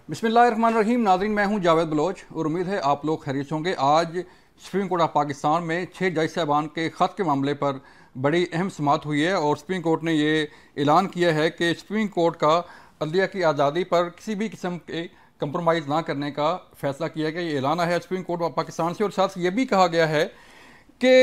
बिस्मिल्लाहिर्रहमानिर्रहीम। नाज़रीन, मैं हूं जावेद बलोच और उम्मीद है आप लोग खैरियत होंगे। आज सुप्रीम कोर्ट ऑफ पाकिस्तान में 6 जज साहबान के ख़त के मामले पर बड़ी अहम समाअत हुई है और सुप्रीम कोर्ट ने ये ऐलान किया है कि सुप्रीम कोर्ट का अदलिया की आज़ादी पर किसी भी किस्म के कंप्रोमाइज़ ना करने का फैसला किया गया। ये ऐलान आया है सुप्रीम कोर्ट ऑफ पाकिस्तान से और साथ ये भी कहा गया है कि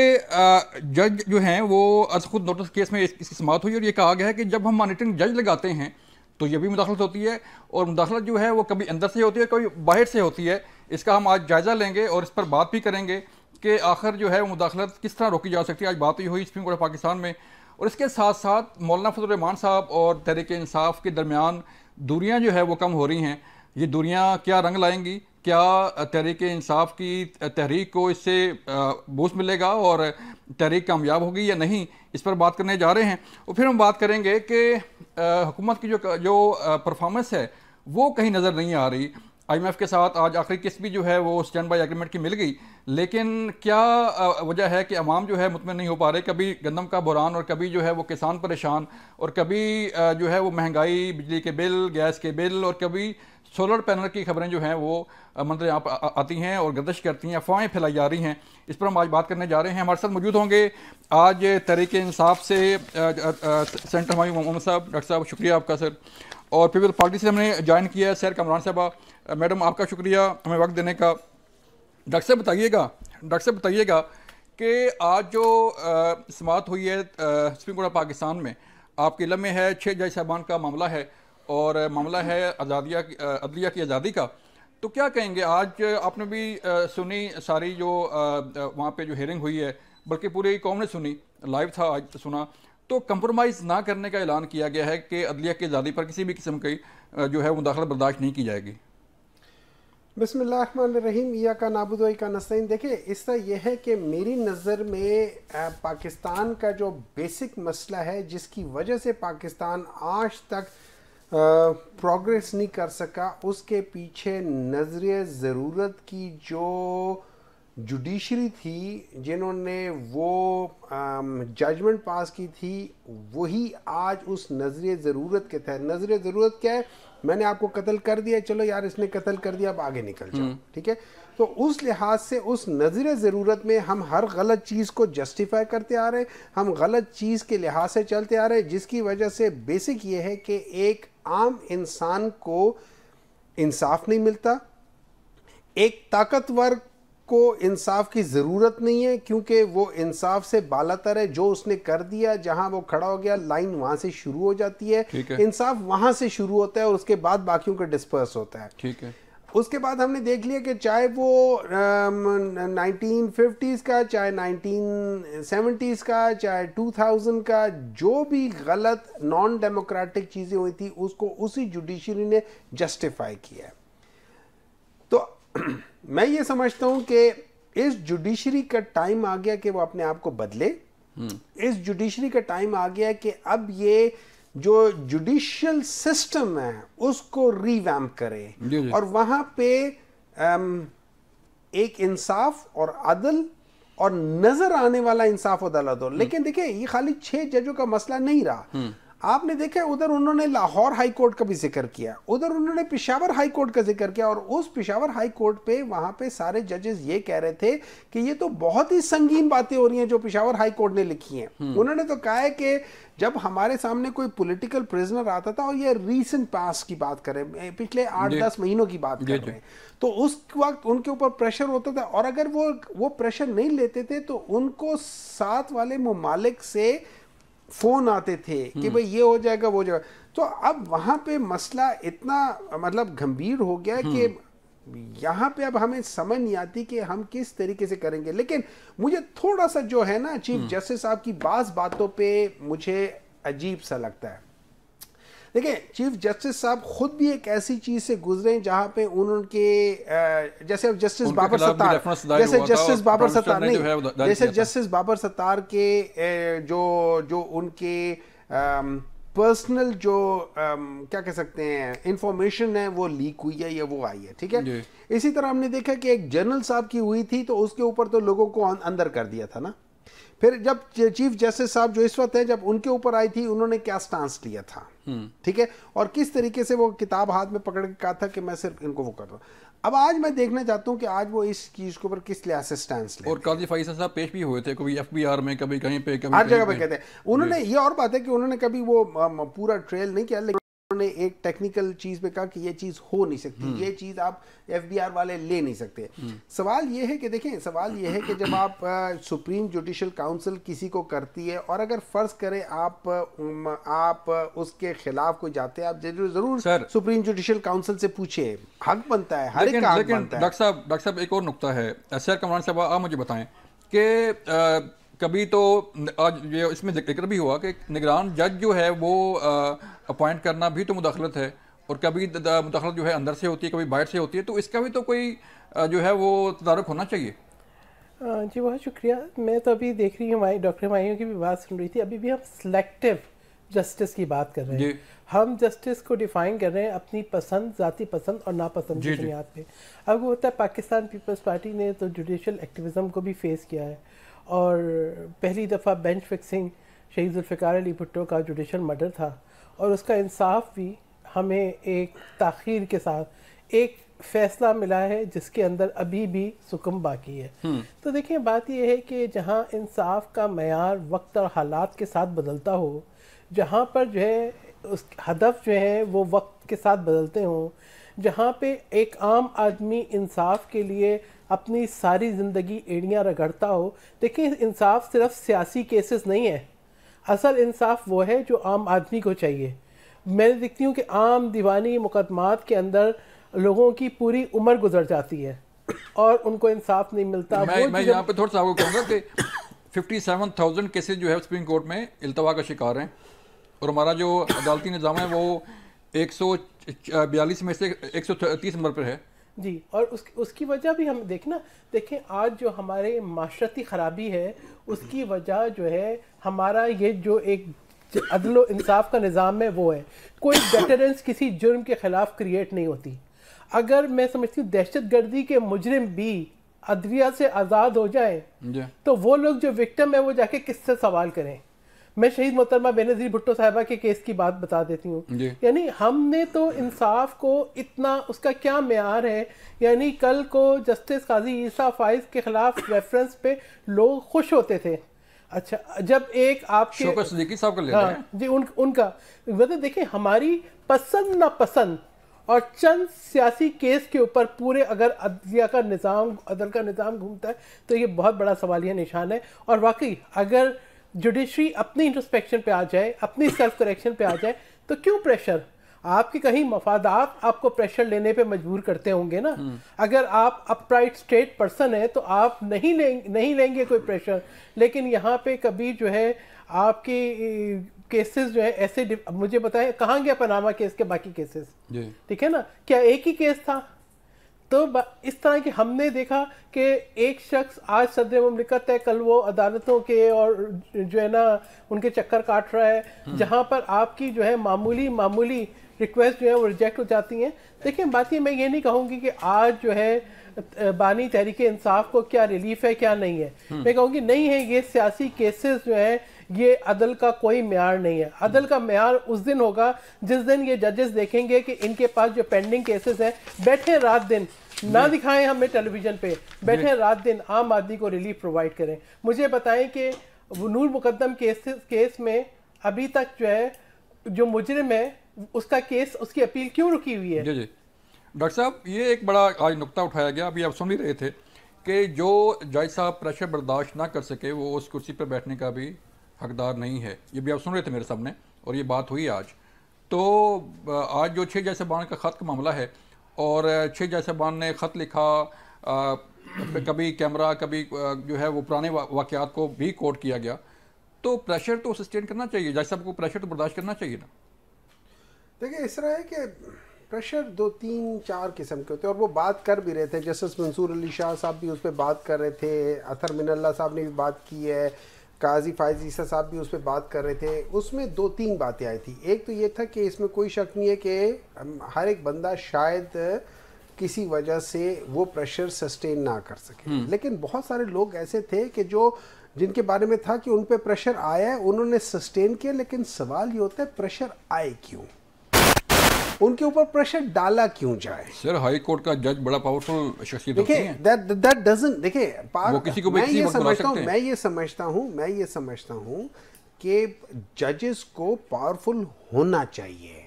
जज जो हैं वो अज खुद नोटिस केस में इसकी समाअत हुई और ये कहा गया है कि जब हम मॉनिटरिंग जज लगाते हैं तो ये भी मुदाखलत होती है और मुदाखलत जो है वो कभी अंदर से होती है, कभी बाहर से होती है। इसका हम आज जायज़ा लेंगे और इस पर बात भी करेंगे कि आखिर जो है वो मुदाखलत किस तरह रोकी जा सकती है। आज बात ही हुई सुप्रीम कोर्ट ऑफ पाकिस्तान में और इसके साथ साथ मौलाना फजल रहमान साहब और तहरीक इंसाफ के दरमियान दूरियाँ जो है वो कम हो रही हैं। ये दूरियाँ क्या रंग लाएंगी? क्या तहरीक इंसाफ की तहरीक को इससे बूस्ट मिलेगा और तहरीक कामयाब होगी या नहीं? इस पर बात करने जा रहे हैं और फिर हम बात करेंगे कि हुकूमत की जो परफॉर्मेंस है वो कहीं नज़र नहीं आ रही। IMF के साथ आज आखिरी किस्त भी जो है वो स्टैंड बाई एग्रीमेंट की मिल गई, लेकिन क्या वजह है कि अवाम जो है मुतमईन नहीं हो पा रहे। कभी गंदम का बुरान और कभी जो है वो किसान परेशान और कभी जो है वो महंगाई, बिजली के बिल, गैस के बिल और कभी सोलर पैनल की खबरें जो हैं वो मंदिर यहाँ पर आती हैं और गर्दिश करती हैं, अफवाहें फैलाई जा रही हैं। इस पर हम आज बात करने जा रहे हैं। हमारे साथ मौजूद होंगे आज तहरीक इंसाफ से सेंटर हमारी मोहम्मद साहब। डॉक्टर साहब शुक्रिया आपका सर। और पीपल्स पार्टी से हमने ज्वाइन किया है सैर कमरान साहबा। मैडम आपका शुक्रिया हमें वक्त देने का। डॉक्टर साहब बताइएगा कि आज जो समाअत हुई है सुप्रीम कोर्ट ऑफ पाकिस्तान में, आपके इल्म में है 6 जज साहबान का मामला है और मामला है अदलिया की आज़ादी का, तो क्या कहेंगे? आज आपने भी सुनी सारी जो वहाँ पे जो हियरिंग हुई है, बल्कि पूरी कौम ने सुनी, लाइव था आज सुना। तो कंप्रोमाइज़ ना करने का ऐलान किया गया है कि अदलिया की आज़ादी पर किसी भी किस्म की जो है मुदाखलत बर्दाश्त नहीं की जाएगी। बिस्मिल्लाहिर्रहमानिर्रहीम, या का नाबुदो का नस्तईन। देखिए, इस तरह यह है कि मेरी नज़र में पाकिस्तान का जो बेसिक मसला है जिसकी वजह से पाकिस्तान आज तक प्रोग्रेस नहीं कर सका, उसके पीछे नजरिए ज़रूरत की जो जुडिशरी थी जिन्होंने वो जजमेंट पास की थी, वही आज उस नजरिए ज़रूरत के तहत, नजरिए ज़रूरत क्या है, मैंने आपको कत्ल कर दिया, चलो यार इसने कत्ल कर दिया, अब आगे निकल जाओ, ठीक है। तो उस लिहाज से उस नज़रिए ज़रूरत में हम हर गलत चीज़ को जस्टिफाई करते आ रहे, हम गलत चीज़ के लिहाज से चलते आ रहे, जिसकी वजह से बेसिक ये है कि एक आम इंसान को इंसाफ नहीं मिलता, एक ताकतवर को इंसाफ की ज़रूरत नहीं है क्योंकि वो इंसाफ से बालातर है। जो उसने कर दिया, जहां वो खड़ा हो गया, लाइन वहां से शुरू हो जाती है, इंसाफ वहां से शुरू होता है और उसके बाद बाकियों का डिस्पर्स होता है, ठीक है। उसके बाद हमने देख लिया कि चाहे वो 1950s का, चाहे 1970s का, चाहे 2000 का, जो भी गलत नॉन डेमोक्रेटिक चीज़ें हुई थी उसको उसी जुडिशरी ने जस्टिफाई किया है। तो मैं ये समझता हूं कि इस जुडिशरी का टाइम आ गया कि वो अपने आप को बदले। इस जुडिशरी का टाइम आ गया कि अब ये जो जुडिशियल सिस्टम है उसको रीवैम्प करे और वहां पे एक इंसाफ और अदल और नजर आने वाला इंसाफ और अदालत हो। लेकिन देखिए, ये खाली 6 जजों का मसला नहीं रहा। आपने देखा उधर उन्होंने लाहौर हाई कोर्ट का भी जिक्र किया, उधर उन्होंने पेशावर हाई कोर्ट का जिक्र किया और उस पेशावर हाई कोर्ट पे वहां पे सारे जजेस ये कह रहे थे कि ये तो बहुत ही संगीन बातें हो रही हैं जो पेशावर हाई कोर्ट ने लिखी हैं। उन्होंने तो कहा है कि जब हमारे सामने कोई पॉलिटिकल प्रिजनर आता था, और ये रीसेंट पास की बात करें, पिछले 8-10 महीनों की बात कर रहे हैं, तो उस वक्त उनके ऊपर प्रेशर होता था और अगर वो प्रेशर नहीं लेते थे तो उनको साथ वाले ममालिक से फोन आते थे कि भाई ये हो जाएगा, वो हो जाएगा। तो अब वहां पे मसला इतना मतलब गंभीर हो गया कि यहाँ पे अब हमें समझ नहीं आती कि हम किस तरीके से करेंगे। लेकिन मुझे थोड़ा सा जो है ना चीफ जस्टिस साहब की बातों पे मुझे अजीब सा लगता है। देखिए, चीफ जस्टिस साहब खुद भी एक ऐसी चीज से गुजरे जहां पे उनके जैसे जस्टिस बाबर सत्तार, जैसे जस्टिस बाबर सत्तार नहीं, जैसे जस्टिस बाबर सत्तार के जो उनके पर्सनल जो क्या कह सकते हैं इंफॉर्मेशन है वो लीक हुई है या वो आई है, ठीक है। इसी तरह हमने देखा कि एक जनरल साहब की हुई थी तो उसके ऊपर तो लोगों को अंदर कर दिया था ना, फिर जब चीफ जस्टिस साहब जो इस वक्त है, जब उनके ऊपर आई थी, उन्होंने क्या स्टांस लिया था, ठीक है, और किस तरीके से वो किताब हाथ में पकड़ के कहा था कि मैं सिर्फ इनको वो कर रहा हूँ। अब आज मैं देखना चाहता हूँ कि आज वो इस चीज के ऊपर किस लिहाज से स्टैंड ले। और काजी फैसल साहब पेश भी हुए थे, कभी एफबीआर में, कभी कहीं पे, कभी हर जगह पे कहते हैं उन्होंने। ये और बात है कि उन्होंने कभी वो पूरा ट्रेल नहीं किया, लेकिन उन्होंने एक टेक्निकल चीज पे कहा कि ये चीज हो नहीं सकती, ये चीज आप एफबीआर वाले ले नहीं सकते। सवाल ये है कि देखें, सवाल ये है कि जब आप सुप्रीम जुडिशल काउंसिल किसी को करती है, और अगर फर्ज करें आप उसके खिलाफ कोई जाते हैं, आप जरूर सुप्रीम जुडिशल काउंसिल से पूछे, हक बनता है, हर एक का हक बनता है। डॉक्टर साहब एक और नुक्ता है, सैर कमरान साहब आप मुझे बताएं कि कभी तो आज ये इसमें जिक्र भी हुआ कि निगरान जज जो है वो अपॉइंट करना भी तो मुदाखलत है, और कभी मुदाखलत जो है अंदर से होती है, कभी बाहर से होती है, तो इसका भी तो कोई जो है वो तदारुक होना चाहिए। जी बहुत शुक्रिया। मैं तो अभी देख रही हूँ, डॉक्टर हुमायूं की भी बात सुन रही थी, अभी भी हम सिलेक्टिव जस्टिस की बात कर रहे हैं। हम जस्टिस को डिफाइन कर रहे हैं अपनी पसंद, ज़ाती पसंद और नापसंद की बुनियाद पे। अब वो होता है, पाकिस्तान पीपल्स पार्टी ने तो जुडिशल एक्टिविज़म को भी फेस किया है, और पहली दफ़ा बेंच फिक्सिंग शहीद जुल्फ़िकार अली भुट्टो का जुडिशल मर्डर था, और उसका इंसाफ भी हमें एक ताख़ीर के साथ एक फ़ैसला मिला है जिसके अंदर अभी भी सुकम बाकी है। तो देखिए, बात यह है कि जहाँ इंसाफ का मयार वक्त और हालात के साथ बदलता हो, जहाँ पर जो है उस हदफ जो है वो वक्त के साथ बदलते हों, जहाँ पे एक आम आदमी इंसाफ के लिए अपनी सारी ज़िंदगी एड़ियाँ रगड़ता हो। देखिए, इंसाफ सिर्फ सियासी केसेस नहीं है, असल इंसाफ वो है जो आम आदमी को चाहिए। मैं देखती हूँ कि आम दीवानी मुकदमात के अंदर लोगों की पूरी उम्र गुजर जाती है और उनको इंसाफ नहीं मिलता। मैं यहाँ पे थोड़ा सा आपको कहूँगा कि 57,000 केसेज जो है सुप्रीम कोर्ट में इल्तवा का शिकार हैं, और हमारा जो अदालती निज़ाम है वो 142 में से 130 नंबर पर है जी। और उसकी वजह भी हम देखें आज जो हमारे माशरती ख़राबी है, उसकी वजह जो है हमारा ये जो एक अदल इंसाफ का निज़ाम है वो है। कोई डेटरेंस किसी जुर्म के ख़िलाफ़ क्रिएट नहीं होती। अगर मैं समझती हूँ दहशत गर्दी के मुजरिम भी अदलिया से आज़ाद हो जाए तो वो लोग जो विक्टिम है वो जाके किससे सवाल करें। मैं शहीद मोहतरमा बेनज़ीर भुट्टो साहिबा के केस की बात बता देती हूँ। यानी हमने तो इंसाफ को इतना, उसका क्या मेयार है। यानी कल को जस्टिस काजी ईसा फाइज के खिलाफ रेफरेंस पे लोग खुश होते थे। अच्छा, जब एक आपके शौकत सिद्दीकी साहब का लेते हैं जी, उनका मतलब देखिए, हमारी पसंद ना पसंद और चंद सियासी केस के ऊपर पूरे अगर अदलिया का निज़ाम, अदल का निज़ाम घूमता है तो ये बहुत बड़ा सवालिया निशान है। और वाकई अगर जुडिशरी अपनी इंट्रोस्पेक्शन पे आ जाए, अपनी सेल्फ करेक्शन पे आ जाए, तो क्यों प्रेशर? आपके कहीं मफादात आपको प्रेशर लेने पे मजबूर करते होंगे ना। अगर आप अपराइट स्टेट पर्सन है तो आप नहीं लेंगे कोई प्रेशर। लेकिन यहाँ पे कभी जो है आपके केसेस जो है ऐसे, मुझे बताएं कहाँ गया पनामा केस के बाकी केसेस? ठीक है ना, क्या एक ही केस था? तो इस तरह की हमने देखा कि एक शख्स आज सदर मुमलिकत है, कल वो अदालतों के और जो है ना उनके चक्कर काट रहा है, जहाँ पर आपकी जो है मामूली रिक्वेस्ट जो है वो रिजेक्ट हो जाती हैं। देखिए, बात ये मैं ये नहीं कहूँगी कि आज जो है बानी तहरीक इंसाफ को क्या रिलीफ है क्या नहीं है। मैं कहूँगी नहीं है, ये सियासी केसेस जो है ये अदल का कोई म्यार नहीं है। अदल का म्यार उस दिन होगा जिस दिन ये जजेस देखेंगे कि इनके पास जो पेंडिंग केसेस हैं, बैठे रात दिन, ना दिखाएं हमें टेलीविजन पे, बैठे रात दिन आम आदमी को रिलीफ प्रोवाइड करें। मुझे बताएं कि नूर मुकद्दम केस में अभी तक जो है जो मुजरिम है उसका केस, उसकी अपील क्यों रुकी हुई है? जी डॉक्टर साहब, ये एक बड़ा आज नुक्ता उठाया गया, अभी आप सुन ही रहे थे कि जो जज साहब प्रेशर बर्दाश्त ना कर सके वो उस कुर्सी पर बैठने का भी हकदार नहीं है। ये भी आप सुन रहे थे मेरे सामने, और ये बात हुई आज। तो आज जो 6 जज साहबान का ख़त का मामला है, और 6 जज साहबान ने ख़त लिखा, कभी कैमरा, कभी जो है वो पुराने वाक़यात को भी कोट किया गया, तो प्रेशर तो सस्टेन करना चाहिए, जज साहब को प्रेशर तो बर्दाश्त करना चाहिए ना। देखिए, इस तरह है कि प्रेशर 2, 3, 4 किस्म के होते हैं, और वो बात कर भी रहे थे। जस्टिस मंसूर अली शाह साहब भी उस पर बात कर रहे थे, अतर मिनल्ला साहब ने भी बात की है, काजी फायज ईसा साहब भी उस पर बात कर रहे थे। उसमें 2-3 बातें आई थी। एक तो ये था कि इसमें कोई शक नहीं है कि हर एक बंदा शायद किसी वजह से वो प्रेशर सस्टेन ना कर सके, लेकिन बहुत सारे लोग ऐसे थे कि जो जिनके बारे में था कि उन पे प्रेशर आया है, उन्होंने सस्टेन किया, लेकिन सवाल ये होता है प्रेशर आए क्यों, उनके ऊपर प्रेशर डाला क्यों जाए। सर हाई कोर्ट का जज बड़ा पावरफुल शख्सियत होती है। दैट डजंट, देखिए वो किसी को मैं ये समझता हूँ कि जजेस को पावरफुल होना चाहिए।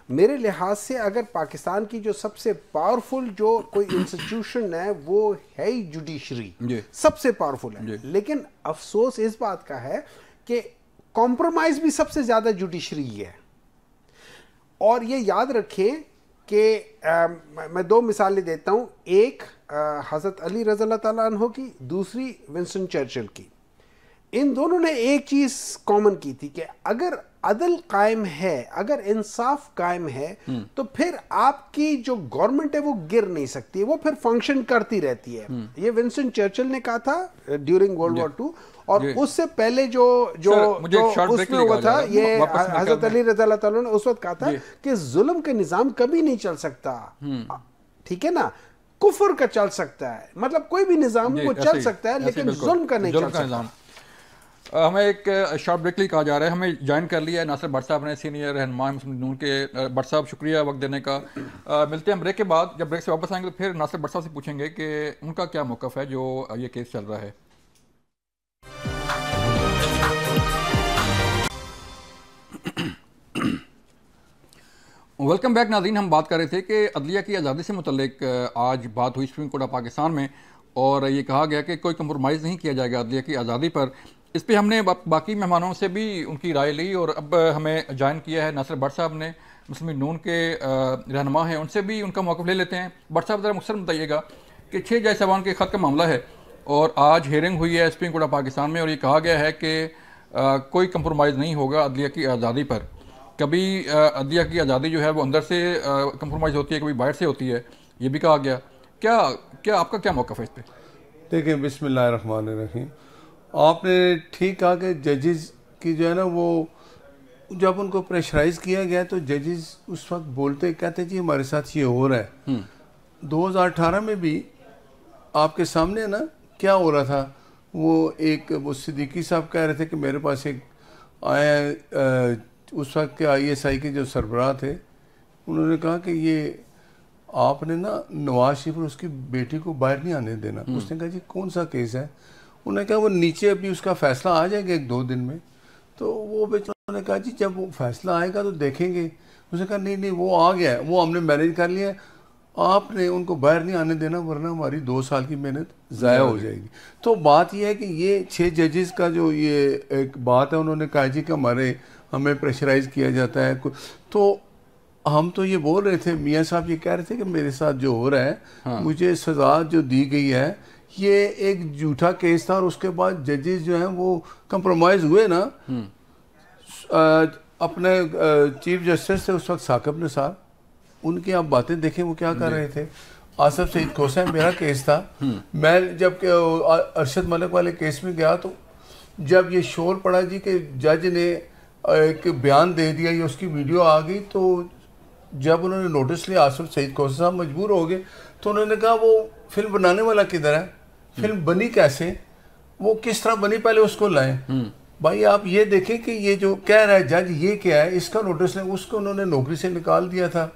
मेरे लिहाज से अगर पाकिस्तान की जो सबसे पावरफुल जो कोई इंस्टीट्यूशन है वो है ही जुडिशरी, सबसे पावरफुल है, लेकिन अफसोस इस बात का है कि कॉम्प्रोमाइज भी सबसे ज्यादा जुडिशरी है। और ये याद रखें कि मैं दो मिसालें देता हूं, एक हजरत अली रज़ी अल्लाह ताला अन्हो की, दूसरी विंस्टन चर्चिल की। इन दोनों ने एक चीज कॉमन की थी कि अगर अदल कायम है, अगर इंसाफ कायम है, तो फिर आपकी जो गवर्नमेंट है वो गिर नहीं सकती, वो फिर फंक्शन करती रहती है। ये विंस्टन चर्चिल ने कहा था ड्यूरिंग वर्ल्ड वॉर 2, और उससे पहले जो उसमें हुआ था, ये हजरत अली रज़ी अल्लाह ताला ने उस वक्त कहा था कि जुल्म का निजाम कभी नहीं चल सकता, ठीक है ना, कुफर का चल सकता है, मतलब कोई भी निजाम वो चल सकता है लेकिन जुल्म का नहीं चल सकता। हमें एक शॉर्ट ब्रेक लिए कहा जा रहा है, हमें ज्वाइन कर लिया है नासिर भट्ट साहब ने, सीनियर रहनुमा मुस्लिम लीग नून के। भट्ट साहब शुक्रिया वक्त देने का। मिलते हैं ब्रेक के बाद। जब ब्रेक से वापस आएंगे तो फिर नासिर भट्ट साहब से पूछेंगे कि उनका क्या मौक़िफ़ है जो ये केस चल रहा है। वेलकम बैक नाज़रीन। हम बात कर रहे थे कि अदलिया की आज़ादी से मुतल्लिक आज बात हुई सुप्रीम कोर्ट ऑफ पाकिस्तान में, और ये कहा गया कि कोई कंप्रोमाइज़ नहीं किया जाएगा अदलिया की आज़ादी पर। इस पर हमने बाकी मेहमानों से भी उनकी राय ली, और अब हमें ज्वाइन किया है नासिर भट्ट साहब ने, मुस्लिम लीग नून के रहनुमा हैं, उनसे भी उनका मौक़िफ़ ले लेते हैं। भट्ट साहब ज़रा मुख्तसर बताइएगा कि 6 जज साहबान के ख़त का मामला है और आज हियरिंग हुई है सुप्रीम कोर्ट ऑफ पाकिस्तान में, और ये कहा गया है कि कोई कंप्रोमाइज़ नहीं होगा अदलिया की आज़ादी पर। कभी अदलिया की आज़ादी जो है वो अंदर से कंप्रोमाइज़ होती है, कभी बाहर से होती है, ये भी कहा गया। क्या आपका क्या मौक़िफ़ है इस पर? देखिए, बिस्मिल्लाहिर्रहमानिर्रहीम, आपने ठीक कहा कि जजेस की जो है ना, वो जब उनको प्रेशराइज किया गया तो जजेस उस वक्त बोलते कहते जी हमारे साथ ये हो रहा है। 2018 में भी आपके सामने ना क्या हो रहा था, वो सिद्दीकी साहब कह रहे थे कि मेरे पास एक आया, उस वक्त के ISI के जो सरबराह थे, उन्होंने कहा कि ये आपने ना नवाज शरीफ और उसकी बेटी को बाहर नहीं आने देना। उसने कहा जी कौन सा केस है? उन्होंने कहा वो नीचे अभी उसका फैसला आ जाएगा 1-2 दिन में। तो वो बेचारों ने कहा जी जब वो फैसला आएगा तो देखेंगे। उसने कहा नहीं वो आ गया है, वो हमने मैनेज कर लिया है, आपने उनको बाहर नहीं आने देना वरना हमारी 2 साल की मेहनत ज़ाया हो जाएगी। तो बात यह है कि ये 6 जजेस का जो ये एक बात है, उन्होंने कहा जी कि हमें प्रेशराइज किया जाता है। तो हम तो ये बोल रहे थे, मियाँ साहब ये कह रहे थे कि मेरे साथ जो हो रहा है, मुझे सज़ा जो दी गई है ये एक झूठा केस था, और उसके बाद जजेस जो हैं वो कंप्रोमाइज़ हुए ना। अपने चीफ जस्टिस थे उस वक्त साकिब निसार, उनकी आप बातें देखें वो क्या कर रहे थे। आसिफ सईद खोसा मेरा केस था, मैं जब अरशद मलिक वाले केस में गया तो जब ये शोर पड़ा जी कि जज ने एक बयान दे दिया, ये उसकी वीडियो आ गई, तो जब उन्होंने नोटिस लिया आसिफ सईद खोसा साहब मजबूर हो गए। तो उन्होंने कहा वो फिल्म बनाने वाला किधर है, फिल्म बनी कैसे, वो किस तरह बनी, पहले उसको लाएं। भाई आप ये देखें कि ये जो कह रहा है जज ये क्या है, इसका नोटिस लें। उसको उन्होंने नौकरी से निकाल दिया था,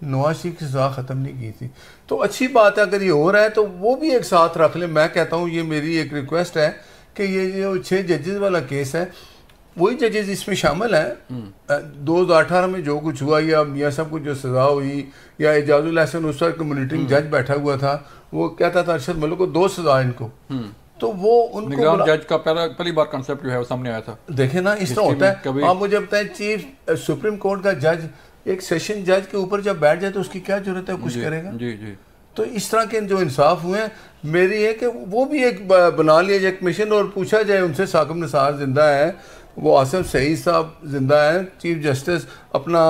नवाज शरीफ की सज़ा ख़त्म नहीं की थी। तो अच्छी बात है, अगर ये हो रहा है तो वो भी एक साथ रख ले। मैं कहता हूँ ये मेरी एक रिक्वेस्ट है कि ये जो 6 जजेस वाला केस है, वही जजेस इसमें शामिल हैं। 2018 में जो कुछ हुआ, या मियाँ साहब को जो सज़ा हुई, या एजाजुल हसन उस वक्त कम्युनिटी जज बैठा हुआ था, वो कहता था अरशद मलिक को 2 सज़ा इनको, तो वो उनको जज का पहली बार कांसेप्ट जो है वो सामने आया था। देखे ना इस तरह होता है। आप मुझे बताएं, चीफ सुप्रीम कोर्ट का जज एक सेशन जज के ऊपर जब बैठ जाए तो उसकी क्या जरूरत है, कुछ करेगा? जी। तो इस तरह के जो इंसाफ हुए हैं, मेरी है कि वो भी एक बना लिया जाए कमीशन और पूछा जाए उनसे। साकिब निसार जिंदा है, वो आसिफ सईद साहब जिंदा है, चीफ जस्टिस अपना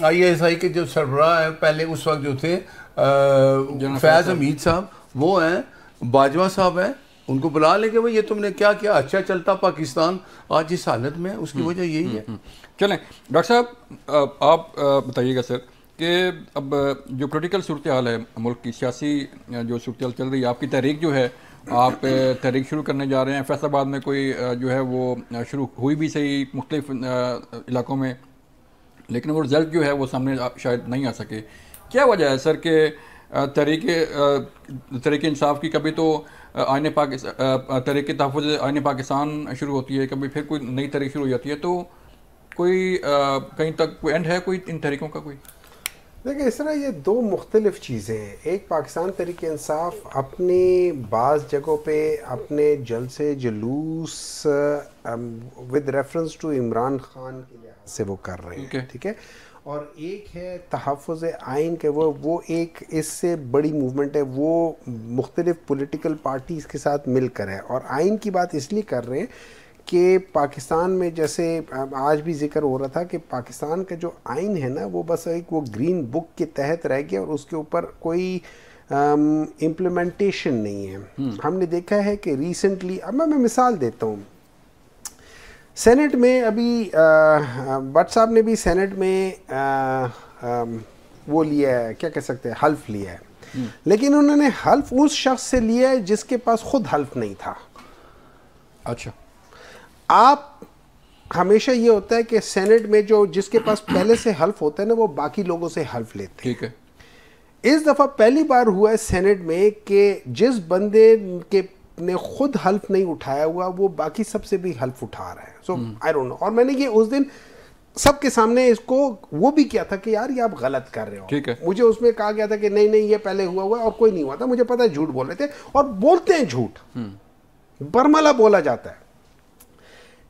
ISI के जो सरबराह है पहले उस वक्त जो थे फैज़ हमीद साहब वो हैं, बाजवा साहब हैं, उनको बुला लेंगे भाई ये तुमने क्या किया। अच्छा चलता पाकिस्तान आज इस हालत में है, उसकी वजह यही है। चलें डॉक्टर साहब आप बताइएगा सर कि अब जो पॉलिटिकल सूरत हाल है, मुल्क की सियासी जो सूरत हाल चल रही है, आपकी तहरीक जो है आप तहरीक शुरू करने जा रहे हैं, फैसलाबाद में कोई जो है वो शुरू हुई भी सही मुख्तलिफ इलाकों में, लेकिन वो रिज़ल्ट जो है वो सामने शायद नहीं आ सके। क्या वजह है सर कि तहरीक इंसाफ की कभी तो आईने पाकिस्तान तहरीक तहफ़्फ़ुज़ आईने पाकिस्तान शुरू होती है, कभी फिर कोई नई तहरीक शुरू हो जाती है, तो कोई कहीं तक कोई एंड है कोई इन तहरीकों का? कोई देखिए, इस तरह ये दो मुख्तलिफ चीज़ें हैं। एक, पाकिस्तान तहरीक इंसाफ अपने बाज़ जगहों पे अपने जलसे जुलूस with reference to Imran Khan के लिहाज से वो कर रहे हैं, ठीक है। और एक है तहफ़्फ़ुज़ आइन के, वो एक इससे बड़ी मूवमेंट है, वो मुख्तलिफ पॉलिटिकल पार्टीज़ के साथ मिलकर है। और आइन की बात इसलिए कर रहे हैं कि पाकिस्तान में, जैसे आज भी जिक्र हो रहा था कि पाकिस्तान का जो आइन है ना, वो बस एक वो ग्रीन बुक के तहत रह गया और उसके ऊपर कोई इम्प्लीमेंटेशन नहीं है। हमने देखा है कि रिसेंटली, अब मैं मिसाल देता हूँ, सेनेट में अभी भट्ट साहब ने भी सेनेट में वो लिया है, क्या कह सकते हैं, हल्फ लिया है, लेकिन उन्होंने हल्फ उस शख्स से लिया है जिसके पास खुद हल्फ नहीं था। अच्छा, आप हमेशा ये होता है कि सेनेट में जो जिसके पास पहले से हल्फ होता है ना, वो बाकी लोगों से हल्फ लेते हैं। ठीक है। इस दफ़ा पहली बार हुआ है सेनेट में कि जिस बंदे के ने खुद हल्फ नहीं उठाया हुआ, वो बाकी सबसे भी हल्फ उठा रहा है। सो आई डोंट नो। और मैंने ये उस दिन सबके सामने इसको वो भी किया था कि यार ये आप गलत कर रहे हो। ठीक है। मुझे उसमें कहा गया था कि नहीं नहीं, ये पहले हुआ हुआ और कोई नहीं हुआ था। मुझे पता है झूठ बोल रहे थे, और बोलते हैं झूठ, बरमला बोला जाता है।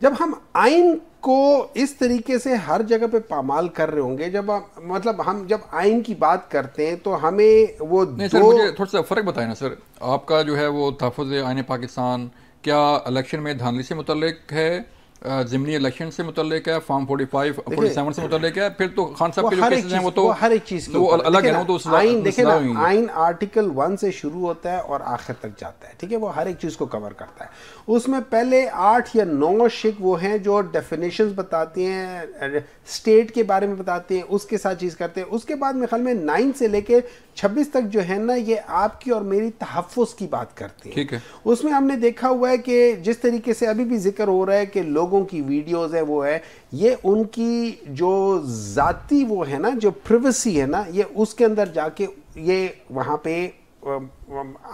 जब हम आइन को इस तरीके से हर जगह पे पामाल कर रहे होंगे, जब मतलब हम जब आइन की बात करते हैं तो हमें वो नहीं सर, मुझे थोड़ा सा फ़र्क बताएं ना सर। आपका जो है वो तहफ़्फ़ुज़ आईने पाकिस्तान क्या इलेक्शन में धांधली से मुतल्लिक है, ज़िमनी इलेक्शन से मुतल्लिक है, फॉर्म 45 47 से मुतल्लिक है? फिर तो खान साहब के जो केसेस हैं वो तो हर एक चीज़ वो अलग है ना। तो आइन देखें ना, आइन आर्टिकल 1 से शुरू होता है और आखिर तक जाता है, ठीक है। वो हर एक चीज़ को कवर करता है। उसमें पहले 8 या 9 शिक वो हैं जो डेफिनेशंस बताती हैं, स्टेट के बारे में बताते हैं, उसके साथ चीज़ करते हैं। उसके बाद में ख्याल में 9 से लेके 26 तक जो है ना, ये आपकी और मेरी तहफ़्फ़ुज़ की बात करते हैं। ठीक है। उसमें हमने देखा हुआ है कि जिस तरीके से अभी भी जिक्र हो रहा है कि लोगों की वीडियोस है, वो है, ये उनकी जो ज़ाती वो है ना, जो प्रिवेसी है ना, ये उसके अंदर जाके ये वहाँ पे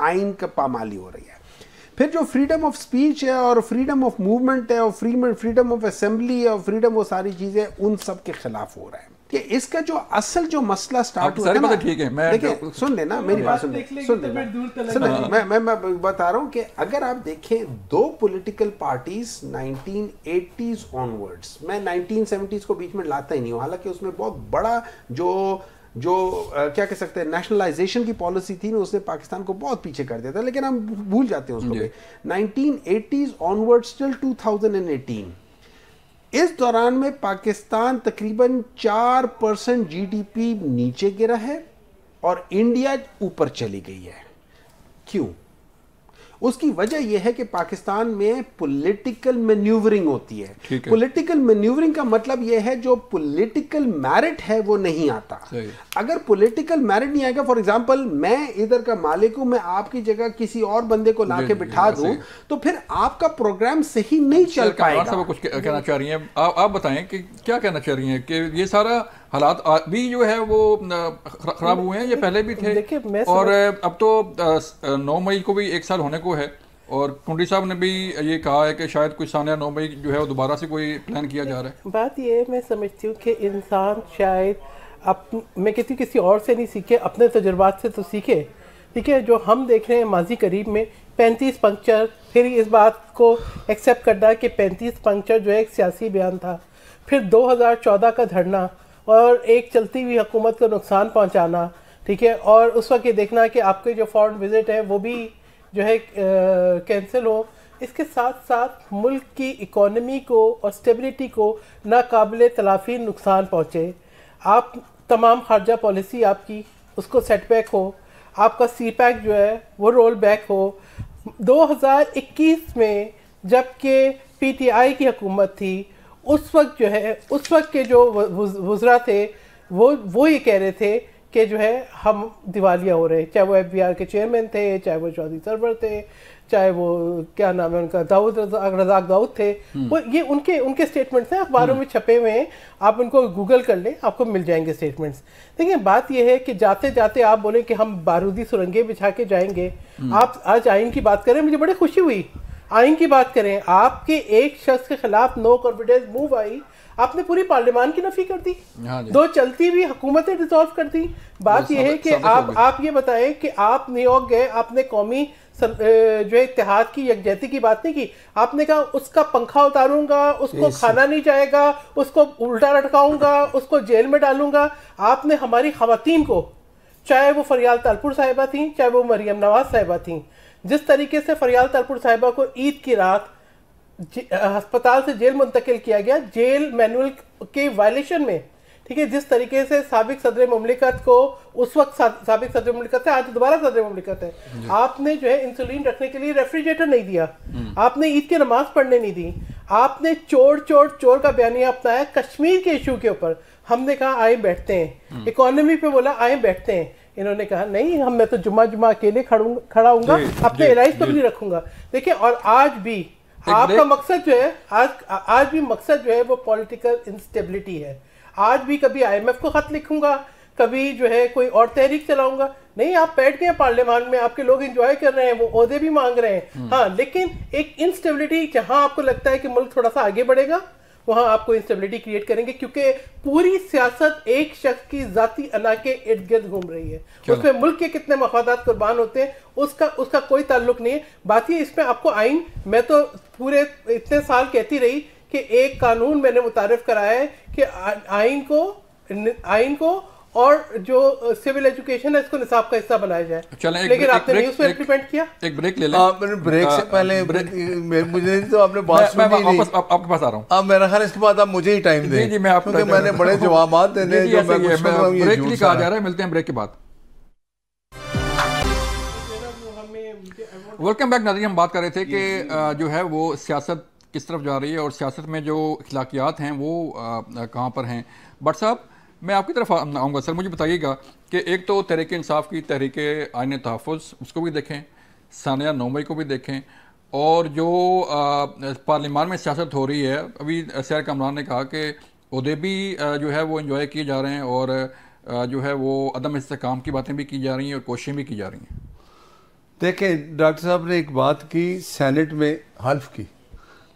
आइन का पामाली हो रही है। फिर जो फ्रीडम ऑफ स्पीच है और फ्रीडम ऑफ मूवमेंट है और फ्रीडम ऑफ असेंबली है और फ्रीडम, वो सारी चीज़ें उन सब के खिलाफ हो रहा है। कि इसका जो असल जो मसला स्टार्ट हुआ है, ठीक है, मैं देखिए सुन लेना मेरी बात, सुन लेना, मैं बता रहा हूँ कि अगर आप देखें दो पॉलिटिकल पार्टीज 1980s ऑनवर्ड्स, मैं 1970s को बीच में लाता ही नहीं हूँ, हालांकि उसमें बहुत बड़ा जो क्या कह सकते हैं नेशनलाइजेशन की पॉलिसी थी ना, उसने पाकिस्तान को बहुत पीछे कर दिया था, लेकिन हम भूल जाते हैं उसको। 1980s ऑनवर्ड्स टिल 2018, इस दौरान में पाकिस्तान तकरीबन 4% जीडीपी नीचे गिरा है और इंडिया ऊपर चली गई है। क्यों? उसकी वजह यह है कि पाकिस्तान में पॉलिटिकल मैन्यूवरिंग होती है। पॉलिटिकल मैन्यूवरिंग का मतलब यह है जो पॉलिटिकल मेरिट है वो नहीं आता। अगर पॉलिटिकल मेरिट नहीं आएगा, फॉर एग्जांपल मैं इधर का मालिक हूं, मैं आपकी जगह किसी और बंदे को लाके बिठा दूं, तो फिर आपका प्रोग्राम सही नहीं चल पाएगा। सब कुछ कहना चाह रही हैं, आप बताएं कि क्या कहना चाह रही हैं कि ये सारा हालात भी जो है वो खराब हुए हैं, ये पहले भी थे, और अब तो 9 मई को भी 1 साल होने को है, और कुंडी साहब ने भी ये कहा है कि शायद कोई सानिया 9 मई जो है वो दोबारा से कोई प्लान किया जा रहा है। बात ये है, मैं समझती हूँ कि इंसान शायद मैं कहती हूँ किसी और से नहीं सीखे, अपने तजुर्बात से तो सीखे। ठीक है, जो हम देख रहे हैं माजी करीब में 35 पंक्चर, फिर इस बात को एक्सेप्ट करना कि 35 पंक्चर जो है एक सियासी बयान था, फिर 2014 का धरना और एक चलती हुई हुकूमत को नुकसान पहुंचाना, ठीक है, और उस वक्त ये देखना कि आपके जो फॉरेन विजिट है वो भी जो है कैंसिल हो। इसके साथ साथ मुल्क की इकोनॉमी को और स्टेबिलिटी को नाकाबिले तलाफी नुकसान पहुँचे। आप तमाम खारजा पॉलिसी आपकी उसको सेटबैक हो, आपका सी पैक जो है वो रोल बैक हो। 2021 में जबकि PTI की हुकूमत थी, उस वक्त जो है उस वक्त के जो वज़रा थे वो ये कह रहे थे कि जो है हम दिवालिया हो रहे हैं, चाहे वो FBI के चेयरमैन थे, चाहे वो चौधरी सरवर थे, चाहे वो क्या नाम है उनका रज़ाक दाऊद थे, वो ये उनके स्टेटमेंट्स हैं, अखबारों में छपे हुए हैं, आप उनको गूगल कर लें, आपको मिल जाएंगे स्टेटमेंट्स। देखिए बात ये है कि जाते जाते आप बोले कि हम बारूदी सुरंगें बिछा के जाएंगे। आप आज आइन की बात करें, मुझे बड़ी खुशी हुई आइन की बात करें, आपके एक शख्स के खिलाफ नो कॉन्फिडेंस मूव आई, आपने पूरी पार्लियामान की नफी कर दी, दो चलती हुई हुकूमतें डिसॉल्व कर दी। बात यह है कि आप ये बताएं कि आप न्यूयॉर्क गए, आपने कौमी जो इत्तेहाद की यकजहती की बात नहीं की, आपने कहा उसका पंखा उतारूंगा, उसको खाना नहीं जाएगा, उसको उल्टा लटकाऊंगा, उसको जेल में डालूंगा। आपने हमारी खवातीन को, चाहे वो फरियाल तालपुर साहिबा थी, चाहे वो मरियम नवाज साहिबा थी, जिस तरीके से फरियाल तालपुर साहिबा को ईद की रात अस्पताल से जेल मुंतकिल किया गया, जेल मैनुअल के वायलेशन में, ठीक है, जिस तरीके से साबिक सदर मुमलिकत को, उस वक्त साबिक सदर मुमलिकत है, आज दोबारा सदर मुमलिकत है, आपने जो है इंसुलिन रखने के लिए रेफ्रिजरेटर नहीं दिया, आपने ईद की नमाज पढ़ने नहीं दी, आपने चोर का बयानिया अपनाया कश्मीर के इशू के ऊपर। हमने कहा आए बैठते हैं, इकोनॉमी पे बोला आए बैठते हैं, इन्होंने कहा नहीं, मैं तो जुम्मा अकेले खड़ा हूंगा, अपने एलाइज तो भी नहीं रखूंगा। देखिए, और आज भी आपका मकसद जो है, आज भी मकसद जो है वो पॉलिटिकल इंस्टेबिलिटी है। आज भी कभी IMF को खत लिखूंगा, कभी जो है कोई और तहरीक चलाऊंगा, नहीं, आप बैठ गए पार्लियामान में, आपके लोग एंजॉय कर रहे हैं, वो ओहदे भी मांग रहे हैं, हाँ, लेकिन एक इंस्टेबिलिटी, जहां आपको लगता है कि मुल्क थोड़ा सा आगे बढ़ेगा, वहां आपको इंस्टेबिलिटी क्रिएट करेंगे, क्योंकि पूरी सियासत एक शख्स की जाती अना के इर्द गिर्द घूम रही है। उसमें मुल्क के कितने मफादात कुर्बान होते हैं उसका कोई ताल्लुक नहीं है। बात ये, इसमें आपको आइन, मैं तो पूरे इतने साल कहती रही कि एक कानून मैंने मुतारिफ कराया है कि आइन को और जो सिविल एजुकेशन है इसको निसाब का हिस्सा बनाया जाए, लेकिन आपने न्यूज़ में इम्प्लीमेंट किया। एक ब्रेक ले लें। ब्रेक से पहले मुझे तो आपने बात सुनी नहीं, आपके पास आ रहा हूँ। अब मेरा ख्याल इसके बाद आप मुझे ही टाइम दें, जी, मैं क्योंकि मैंने बड़े जवाब देने जो मैं कुछ सुन रहा हूँ, ब्रेक नहीं कहा जा रहा है, मिलते हैं ब्रेक के बाद। वेलकम बैक नाज़रीन, हम बात कर रहे थे कि जो है वो सियासत किस तरफ जा रही है और सियासत में जो अखलाकियात हैं वो कहाँ पर हैं। बट साहब, मैं आपकी तरफ आऊँगा। सर, मुझे बताइएगा कि एक तो तहरीक इंसाफ की तहरीक आइन तहफ़्फ़ुज़, उसको भी देखें, सानिया 9 मई को भी देखें, और जो पार्लियामान में सियासत हो रही है, अभी सैर कमरान ने कहा कि उहदे भी जो है वो इंजॉय किए जा रहे हैं और जो है वो अदम इस्तेहकाम की बातें भी की जा रही हैं और कोशिशें भी की जा रही हैं। देखें, डॉक्टर साहब ने एक बात की, सेनेट में हल्फ की,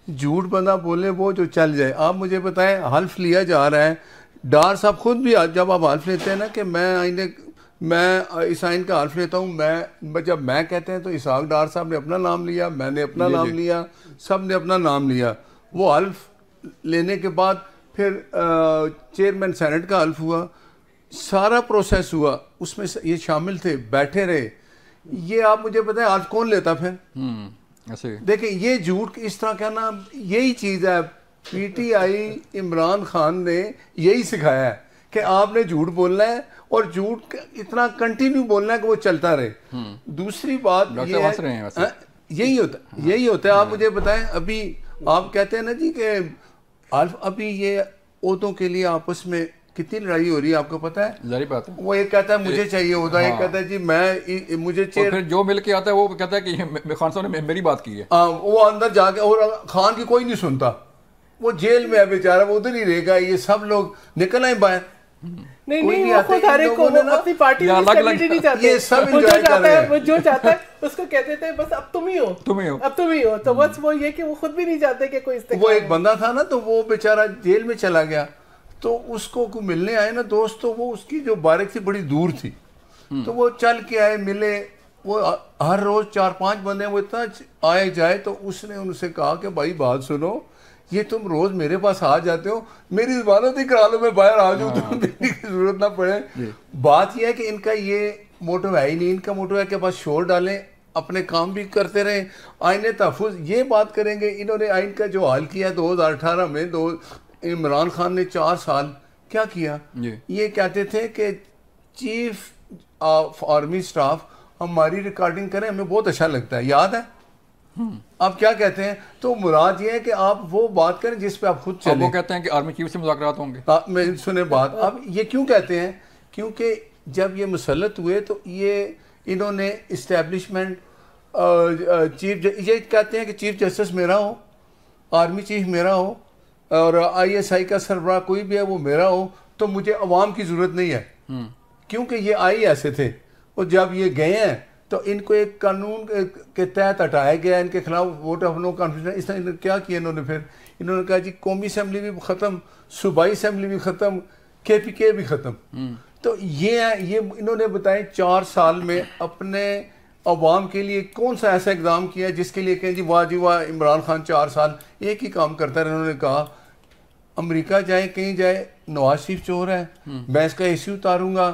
झूठ बंदा बोले वो जो चल जाए। आप मुझे बताएं, हल्फ लिया जा रहा है, डार साहब खुद भी जब आप हल्फ लेते हैं ना कि मैं इस आइन का हल्फ लेता हूँ, जब मैं कहते हैं तो इसहाक डार साहब ने अपना नाम लिया, मैंने अपना नाम लिया, सब ने अपना नाम लिया। वो हल्फ लेने के बाद फिर चेयरमैन सेनेट का हल्फ हुआ, सारा प्रोसेस हुआ, उसमें ये शामिल थे, बैठे रहे। ये आप मुझे बताएं आज कौन लेता फिर? ऐसे देखिए, ये झूठ इस तरह का ना, यही चीज़ है, PTI इमरान खान ने यही सिखाया है कि आपने झूठ बोलना है और झूठ इतना कंटिन्यू बोलना है कि वो चलता रहे। दूसरी बात ये है, यही होता है। आप मुझे बताएं, अभी आप कहते हैं ना जी कि अभी ये ओहदों के लिए आपस में कितनी लड़ाई हो रही है, आपको पता है? जारी बात है। वो एक कहता है मुझे चाहिए होता है, एक कहता है जी मुझे चेयर, फिर जो मिल के आता है वो कहता है कि खान साहब ने मेरी बात की है। वो अंदर जाके, और खान की कोई नहीं सुनता, वो जेल में है बेचारा, वो उधर ही रहेगा। ये सब लोग निकल आए बाहर, नहीं वो खुद हर एक को अपनी पार्टी में स्टेबिलिटी नहीं चाहते, ये सब एंजॉय कर रहे हैं। वो जो चाहता है उसको कहते थे बस अब तुम ही हो, अब तुम ही हो। तो बस वो ये कि वो खुद भी नहीं चाहते कि कोई इस्तेमाल। वो एक बंदा था ना, तो वो बेचारा जेल में चला गया, तो उसको मिलने आए ना दोस्त, तो वो उसकी जो बारिक थी बड़ी दूर थी, तो वो चल के आए, मिले। वो हर रोज 4-5 बंदे वो इतना आए जाए, तो उसने उनसे कहा कि भाई बात सुनो, ये तुम रोज मेरे पास आ जाते हो, मेरी जमानत ही करा लो, मैं बाहर आ जाऊँ, तो देने की जरूरत ना पड़े। बात यह है कि इनका ये मोटो है ही नहीं, इनका मोटो है कि बस शोर डालें, अपने काम भी करते रहें। आइन तहफ़्फ़ुज़ ये बात करेंगे, इन्होंने आइन का जो हाल किया 2018 में, इमरान खान ने 4 साल क्या किया? ये कहते थे कि चीफ ऑफ आर्मी स्टाफ हमारी रिकॉर्डिंग करें, हमें बहुत अच्छा लगता है, याद है? आप क्या कहते हैं? तो मुराद ये है कि आप वो बात करें जिस पे आप खुद चलें। वो कहते हैं कि आर्मी चीफ से मुज़ाकरात होंगे। मैं सुने बात, अब ये क्यों कहते हैं? क्योंकि जब ये मुसल्लत हुए तो ये इन्होंने इस्टेब्लिशमेंट ये कहते हैं कि चीफ जस्टिस मेरा हो, आर्मी चीफ मेरा हो और ISI का सरबराह कोई भी है वो मेरा हो, तो मुझे अवाम की ज़रूरत नहीं है। क्योंकि ये आई ऐसे थे और जब ये गए हैं तो इनको एक कानून के तहत हटाया गया, इनके खिलाफ वोट ऑफ नो कॉन्फिडेंस। इस तरह क्या किया इन्होंने, फिर इन्होंने कहा जी कौमी असम्बली भी ख़त्म, सूबाई असम्बली भी ख़त्म, KPK भी ख़त्म। तो ये इन्होंने बताए 4 साल में अपने अवाम के लिए कौन सा ऐसा इकदाम किया जिसके लिए कहें जी वाह इमरान खान 4 साल एक ही काम करता रहे। उन्होंने कहा अमेरिका जाए कहीं जाए, नवाज शरीफ चोर है, मैं इसका AC उतारूंगा।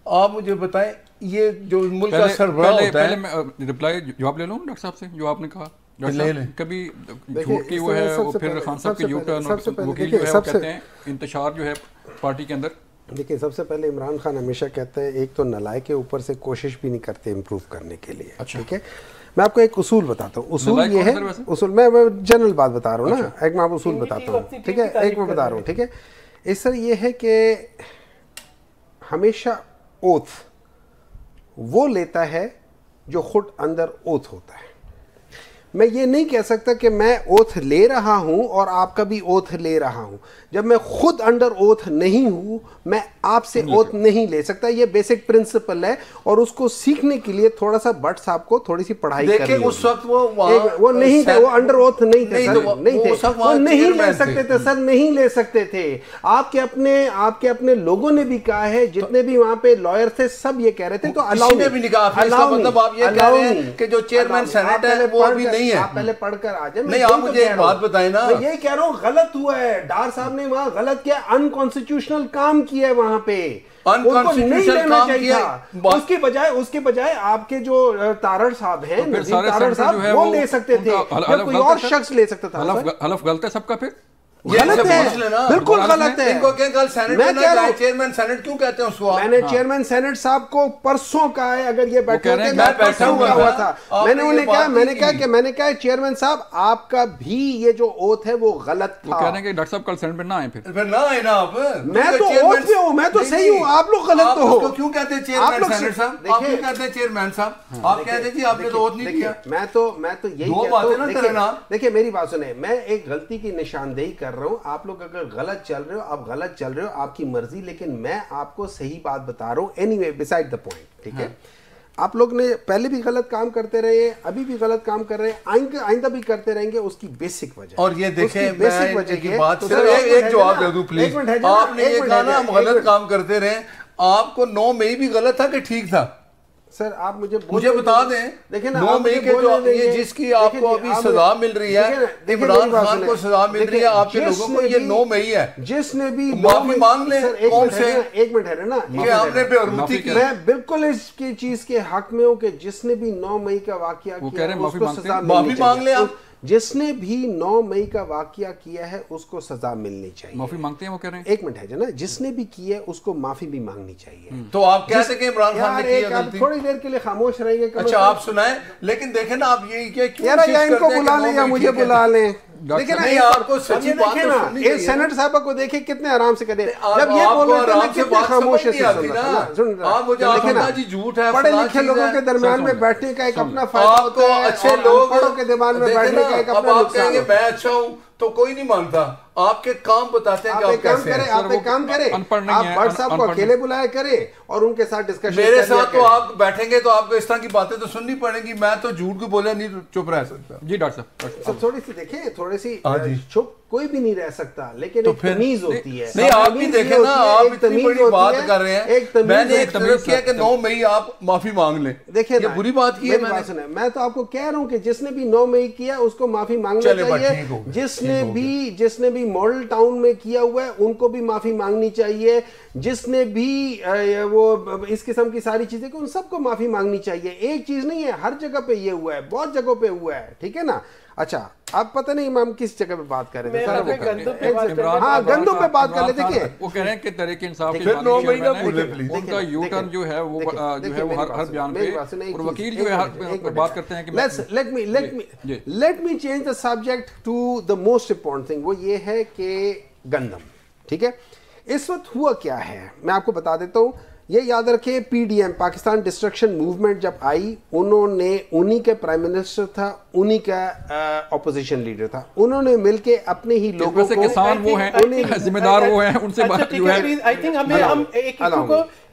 आप मुझे बताएं ये जो मुल्क का सरबराह होता है। मैं रिप्लाई जवाब ले लूँ डॉक्टर साहब से जो आपने कहा। ले लें। कभी झूठ की वो है वो फिर खान साहब की झूठ वकील जो है वो कहते हैं इंतशार जो है पार्टी के अंदर। देखिए सबसे पहले इमरान खान हमेशा कहते हैं एक तो नालायक के ऊपर से कोशिश भी नहीं करते इम्प्रूव करने के लिए। ठीक है, मैं आपको एक उसूल बताता हूँ। उसूल ये है, उसूल मैं जनरल बात बता रहा हूँ ना, एक मैं आपको उसूल बताता हूँ। ठीक है, एक मैं बता रहा हूँ। ठीक है, इस तरह ये है कि हमेशा ओथ वो लेता है जो खुद अंदर ओथ होता है। मैं ये नहीं कह सकता कि मैं ओथ ले रहा हूं और आपका भी ओथ ले रहा हूं। जब मैं खुद अंडर ओथ नहीं हूं मैं आपसे ओथ नहीं ले सकता। ये बेसिक प्रिंसिपल है और उसको सीखने के लिए थोड़ा सा भट्ट साहब को थोड़ी सी पढ़ाई करनी होगी। उस वक्त वो नहीं थे, वो अंडर ओथ नहीं थे सर, नहीं थे, वो नहीं ले सकते थे सर, नहीं ले सकते थे। आपके अपने लोगों ने भी कहा है, जितने भी वहां पे लॉयर थे सब ये कह रहे थे। तो अलाउ भी नहीं कहा, मतलब आप ये कह रहे हैं कि जो चेयरमैन सेनेट है वो भी नहीं है। आप पहले पढ़कर आ जाए। नहीं, आप मुझे एक बात बताएं ना। मैं ये कह रहा हूँ गलत हुआ है, डार साहब ने वहां गलत किया, अनकॉन्स्टिट्यूशनल काम किया है वहां पे, उनको नहीं लेना चाहिए था। उसके बजाय आपके जो तारड़ साहब हैं, नजीर तारड़ साहब, वो ले सकते थे या कोई और शख्स ले सकता था। हलफ गलत है सबका, फिर गलत है, बिल्कुल गलत है। इनको क्या कल सेनेट में ना जाए, चेयरमैन सेनेट क्यों कहते हैं उसको? मैंने चेयरमैन सेनेट साहब को परसों कहा है, अगर ये बैठे होते मैं बैठा हुआ था। मैंने उन्हें कहा, मैंने कहा चेयरमैन साहब आपका भी ये जो ओथ है वो गलत था। कह रहे हैं कि डॉक्टर साहब कल सेनेट में ना आए, फिर ना आए ना आप। मैं तो ओथ पे हूँ, मैं तो सही हूँ, आप लोग गलत तो हो। क्यों कहते हैं चेयरमैन सेनेट साहब? आप क्यों कहते हैं चेयरमैन साहब? आप कहते हैं जी आपने तो ओथ नहीं किया। मैं तो यही कहता हूँ। देखिए मेरी बात सुने, मैं एक गलती की निशानदेही कर रहा हूँ। आप लोग अगर गलत चल रहे हो, आप गलत चल रहे हो, आपकी मर्जी, लेकिन मैं आपको सही बात बता रहा हूं। Anyway, beside the point. ठीक है, आप लोग ने पहले भी गलत काम करते रहे, अभी भी गलत काम कर रहे हैं, आइंदा भी करते रहेंगे। उसकी बेसिक वजह, और ये देखें, बेसिक वजह की बात एक जवाब दे दूं प्लीज। आपने ये कहा ना हम गलत काम करते रहे, आपको 9 मई भी गलत था कि ठीक था? सर आप मुझे बता दें, देखिए 9 मई के जो ये जिसकी आपको अभी सजा मिल रही है, इमरान खान को सजा मिल रही है, आपके लोगों को, ये 9 मई है। जिसने भी माफी मांग ले, कौन से? एक मिनट है ना, हमने बेरुती की। मैं बिल्कुल इसकी चीज के हक में हूँ कि जिसने भी 9 मई का वाकया किया उसको सजा माफी मांग ले। आप जिसने भी 9 मई का वाकया किया है उसको सजा मिलनी चाहिए। माफी मांगते हैं वो कह रहे हैं। एक मिनट है जो ना, जिसने भी किया है उसको माफी भी मांगनी चाहिए। तो आप कहते हैं कि इमरान खान ने किया गलती? थोड़ी देर के लिए खामोश रहेंगे। अच्छा आप सुनाएं, लेकिन देखें ना आप ये क्या क्यों यार, या इनको बुला लें या मुझे बुला लें। लेकिन आपको सच्ची बात देखिए ना, सेनेट साहब को देखिए कितने आराम से कहते हैं। जब ये बोल रहे थे मैं कितने खामोशी से सुन रहा। झूठ है, पढ़े लिखे लोगों के दरमियान में बैठने का एक अपना फायदा होता है, अच्छे लोगों के दिमाग में बैठने का एक अपना नुकसान है। मैं अच्छा हूँ तो कोई नहीं मानता, आपके काम बताते हैं कि आप कैसे हैं। आप एक काम करें, आप भट्ट साहब को अकेले बुलाया करें और उनके साथ डिस्कशन। मेरे साथ तो आप बैठेंगे तो आपको इस तरह की बातें तो सुननी पड़ेगी। मैं तो झूठ को बोले नहीं चुप रह सकता। जी डॉक्टर साहब थोड़ी सी देखिए, थोड़ी सी चुप कोई भी नहीं रह सकता, लेकिन तो एक तमीज होती है। नहीं आप भी देखें ना, आप इतनी बड़ी बात कर रहे हैं, मैंने एक तमीज किया कि 9 मई आप माफी मांग लें। देखिए ये बुरी बात की है मैंने। मैं तो आपको कह रहा हूं कि जिसने भी 9 मई किया उसको माफी मांगनी चाहिए। जिसने भी मॉडल टाउन में किया हुआ है उनको भी माफी मांगनी चाहिए। जिसने भी वो इस किस्म की सारी चीजें, उन सबको माफी मांगनी चाहिए। एक चीज नहीं है, हर जगह पे ये हुआ है, बहुत जगहों पे हुआ है। ठीक है ना। अच्छा आप पता नहीं हम किस जगह पे बात कर रहे थे, गंदों पे बात कर लेते। देखिए वो कह रहे हैं कि तरीके इंसाफ उनका यू टर्न जो है वो हर बयान पे, और वकील जो है बात करते हैं कि let me change the subject to the most important thing. वो ये है कि गंदम, ठीक है, इस वक्त हुआ क्या है मैं आपको बता देता हूं। ये याद रखें, पीडीएम पाकिस्तान डिस्ट्रक्शन मूवमेंट जब आई, उन्हीं के प्राइम मिनिस्टर था, उन्हीं का ऑपोजिशन लीडर था, उन्होंने मिलके अपने ही लोगों को, किसान वो हैं, जिम्मेदार वो हैं, उनसे बात जो है। आई थिंक हम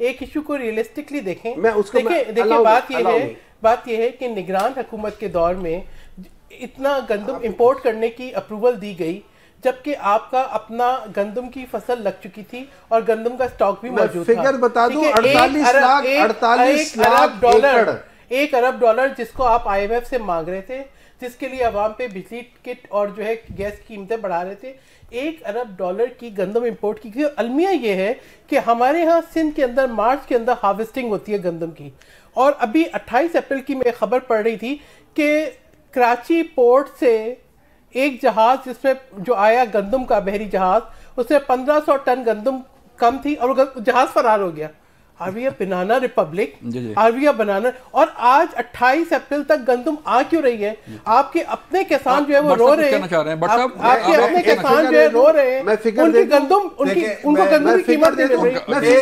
एक इशू को रियलिस्टिकली देखें। मैं उसको देखिए बात ये है कि निगरान हुकूमत के दौर में इतना गंदम इंपोर्ट करने की अप्रूवल दी गई, जबकि आपका अपना गंदम की फसल लग चुकी थी और गंदम का स्टॉक भी मौजूद था। फिगर बता दूं, 48 लाख डॉलर, $1 अरब जिसको आप IMF से मांग रहे थे, जिसके लिए अवाम पे बिजली किट और जो है गैस की कीमतें बढ़ा रहे थे, $1 अरब की गंदम इंपोर्ट की गई। और अलमिया ये है कि हमारे यहाँ सिंध के अंदर मार्च के अंदर हार्वेस्टिंग होती है गंदम की, और अभी 28 अप्रैल की मैं खबर पढ़ रही थी कि कराची पोर्ट से एक जहाज जिसमें जो आया गंदम का बहरी जहाज, उसमें 1500 टन गंदम कम थी और जहाज फरार हो गया। Are we banana republic, are we banana. और आज 28 अप्रैल तक गंदम आ क्यों रही है? आपके अपने किसान जो है वो रो रहे हैं, आपके अपने किसान जो है रो रहे हैं, उनकी गंदम उनको गंदम की कीमत नहीं मिल रही।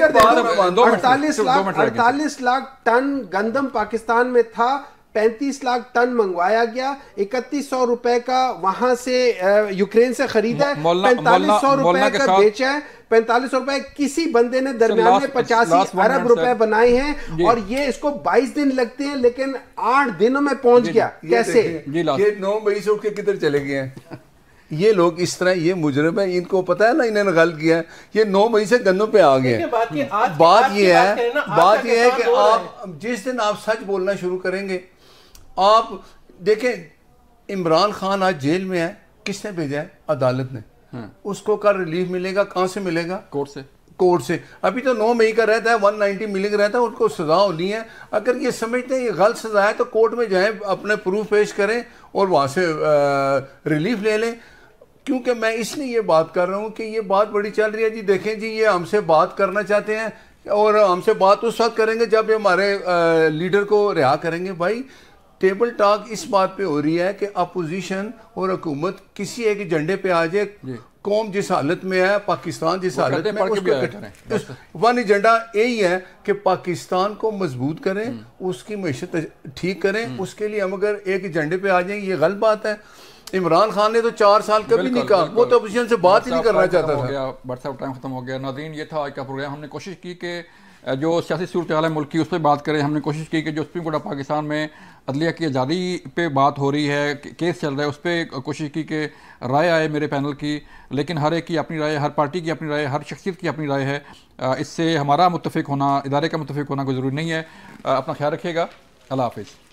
48 लाख टन गंदम पाकिस्तान में था, 35 लाख टन मंगवाया गया, 3100 रुपए का वहां से यूक्रेन से खरीदा है, 4500 रुपए का बेचा है, 4500 रुपए किसी बंदे ने दरमियान में 85 अरब रुपए बनाए हैं, और ये इसको 22 दिन लगते हैं, लेकिन 8 दिनों में पहुंच गया। कैसे? ये 9 मई से उठ के किधर चले गए हैं ये लोग? इस तरह ये मुजरिम है, इनको पता है ना इन्होंने गलत किया है। ये 9 मई से गन्नों पे आ गए। बात ये है कि आप जिस दिन आप सच बोलना शुरू करेंगे, आप देखें इमरान खान आज जेल में है, किसने भेजा है? अदालत ने। उसको कल रिलीफ मिलेगा, कहां से मिलेगा? कोर्ट से। अभी तो 9 मई का रहता है, 190 मिलिंग रहता है, उनको सजा होनी है। अगर ये समझते हैं ये गलत सजा है तो कोर्ट में जाएं, अपने प्रूफ पेश करें और वहां से रिलीफ ले लें। क्योंकि मैं इसलिए ये बात कर रहा हूँ कि ये बात बड़ी चल रही है जी। देखें जी, ये हमसे बात करना चाहते हैं और हमसे बात उस वक्त करेंगे जब ये हमारे लीडर को रिहा करेंगे। भाई टेबल टॉक इस बात पे हो रही है कि अपोजिशन और हुकूमत किसी एक एजेंडे पे आ जाए। कौम जिस हालत में है, पाकिस्तान जिस हालत में, उसको वन एजेंडा यही है कि पाकिस्तान को मजबूत करें, उसकी मैशत ठीक करें। उसके लिए हम अगर एक एजेंडे पे आ जाएंगे, ये गलत बात है। इमरान खान ने तो 4 साल कभी नहीं कहा, वो तो अपोजिशन से बात ही नहीं करना चाहता था। व्हाट्सएप टाइम खत्म हो गया। नाज़रीन, ये था आज का प्रोग्राम। हमने कोशिश की कि जो सियासी सूरत हाल है मुल्क की, उस पर बात करें। हमने कोशिश की कि जो सुप्रीम कोर्ट ऑफ पाकिस्तान में अदलिया की आज़ादी पे बात हो रही है, केस चल रहा है, उस पर कोशिश की कि राय आए मेरे पैनल की। लेकिन हर एक की अपनी राय, हर पार्टी की अपनी राय, हर शख्सियत की अपनी राय है। इससे हमारा मुत्तफिक होना, इदारे का मुत्तफिक होना कोई ज़रूरी नहीं है। अपना ख्याल रखिएगा। अल्लाह हाफिज़।